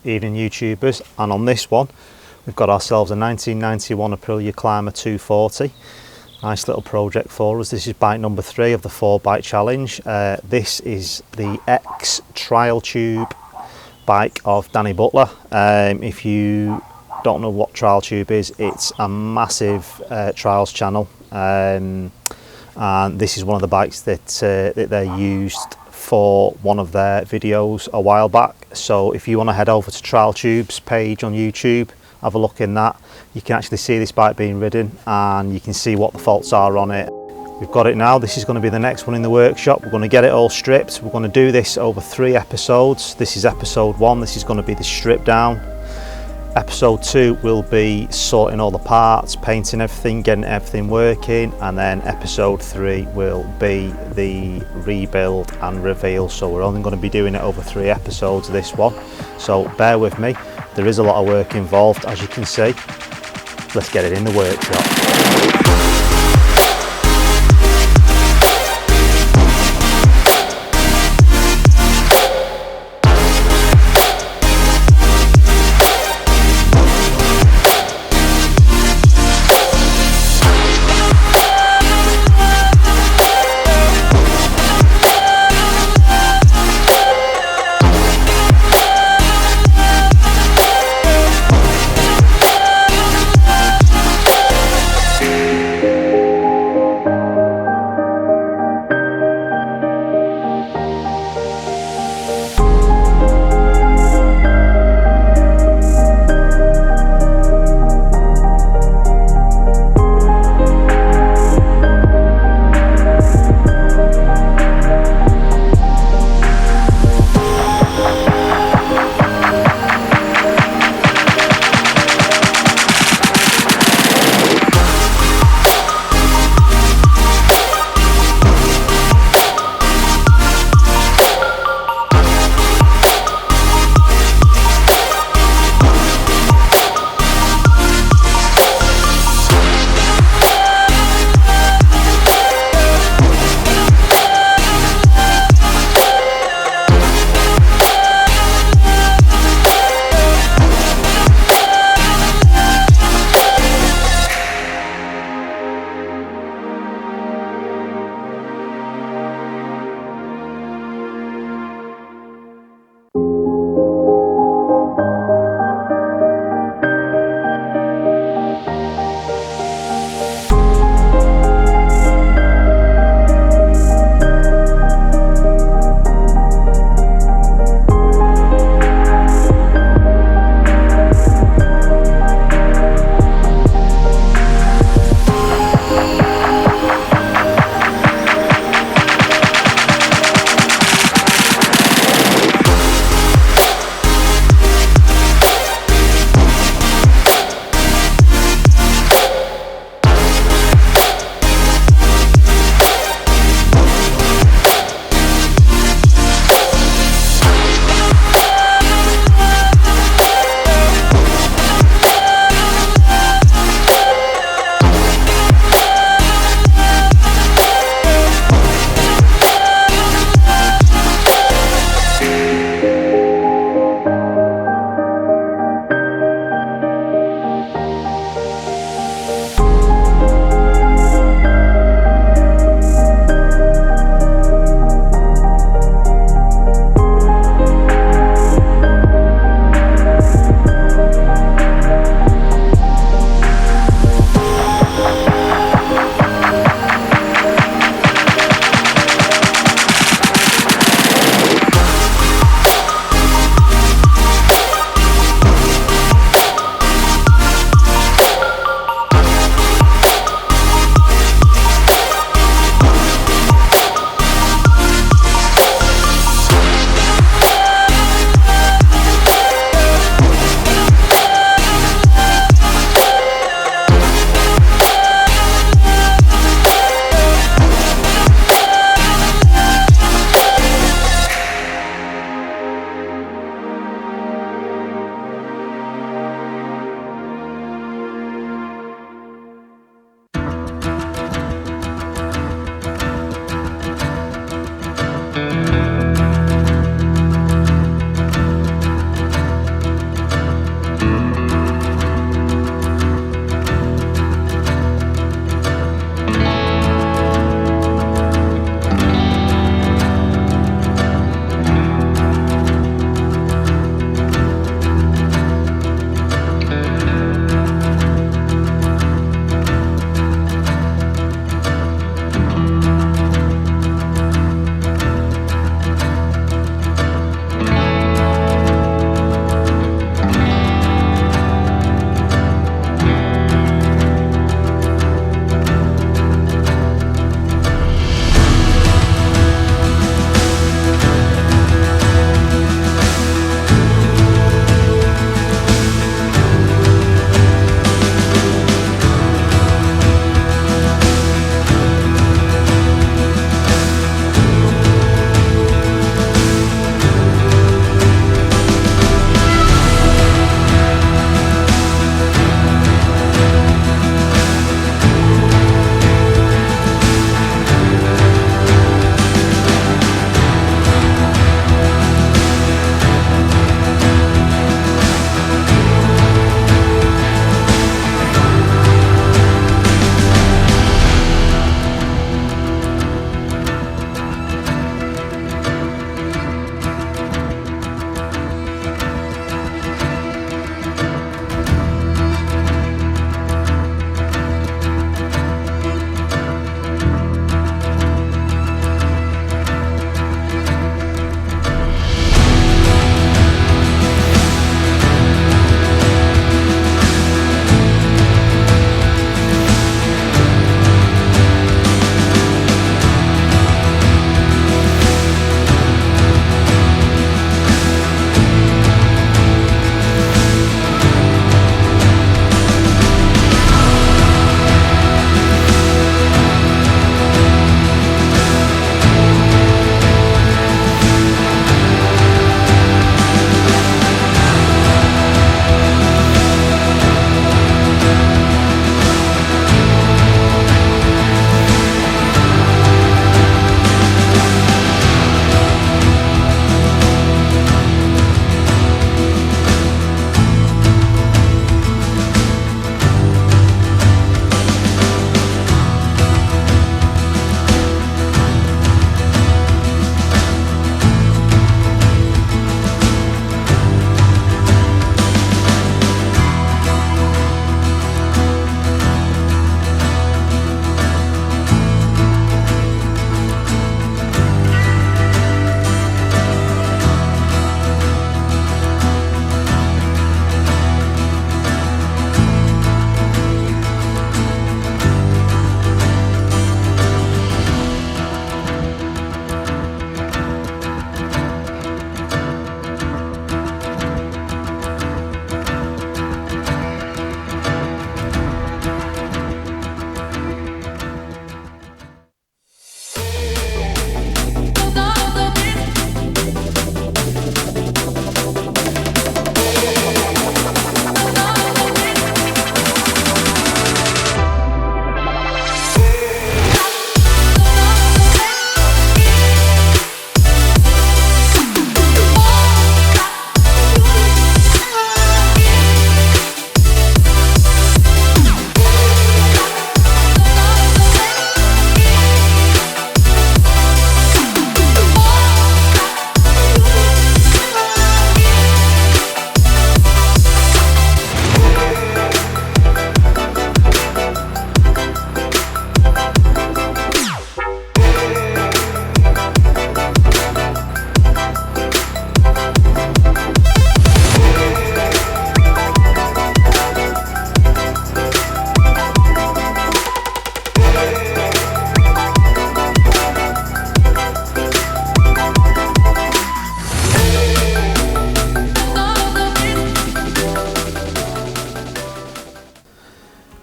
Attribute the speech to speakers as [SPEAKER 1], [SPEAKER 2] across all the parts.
[SPEAKER 1] evening YouTubers, and on this one we've got ourselves a 1991 Aprilia Climber 240. Nice little project for us. This is bike number 3 of the 4 bike challenge. This is the X trial tube bike of Danny Butler. If you don't know what trial tube is, it's a massive trials channel, and this is one of the bikes that they used for one of their videos a while back. So if you want to head over to Trial Tube's page on YouTube, have a look in that. You can actually see this bike being ridden and you can see what the faults are on it. We've got it now. This is going to be the next one in the workshop. We're going to get it all stripped. We're going to do this over 3 episodes. This is episode 1. This is going to be the strip down. Episode 2 will be sorting all the parts, painting everything, getting everything working, and then episode 3 will be the rebuild and reveal. So we're only going to be doing it over 3 episodes, this one. So bear with me. There is a lot of work involved, as you can see. Let's get it in the workshop.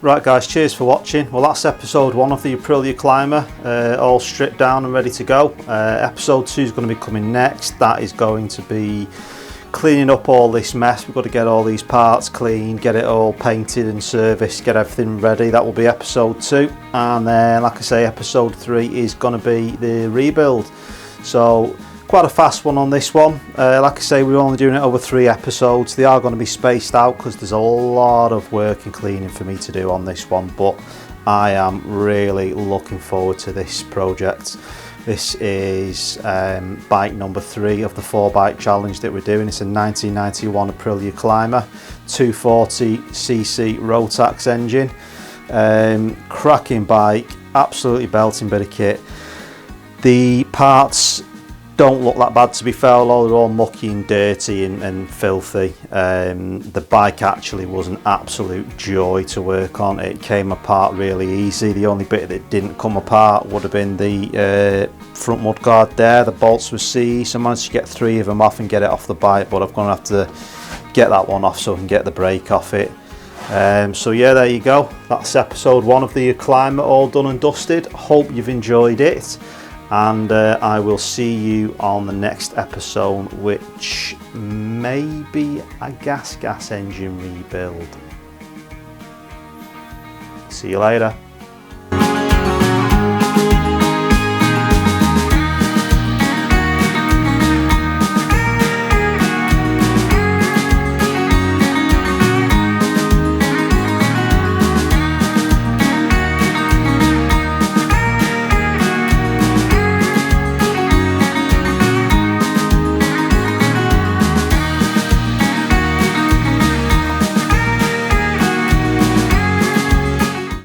[SPEAKER 1] Right guys, cheers for watching. Well, that's episode 1 of the Aprilia Climber, all stripped down and ready to go. Episode 2 is going to be coming next. That is going to be cleaning up all this mess. We've got to get all these parts clean, get it all painted and serviced, get everything ready. That will be episode 2. And then, like I say, episode 3 is going to be the rebuild. So quite a fast one on this one. Like I say, we're only doing it over 3 episodes. They are going to be spaced out because there's a lot of work and cleaning for me to do on this one, but I am really looking forward to this project. This is bike number 3 of the 4-bike challenge that we're doing. It's a 1991 Aprilia Climber, 240cc Rotax engine. Cracking bike, absolutely belting bit of kit. The parts don't look that bad, to be fair, although they're all mucky and dirty and filthy. The bike actually was an absolute joy to work on. It came apart really easy. The only bit that didn't come apart would have been the front mudguard there. The bolts were seized, so I managed to get 3 of them off and get it off the bike, but I'm going to have to get that one off so I can get the brake off it. So yeah, there you go. That's episode 1 of the Climber, all done and dusted. Hope you've enjoyed it. And I will see you on the next episode, which may be a gas engine rebuild. See you later.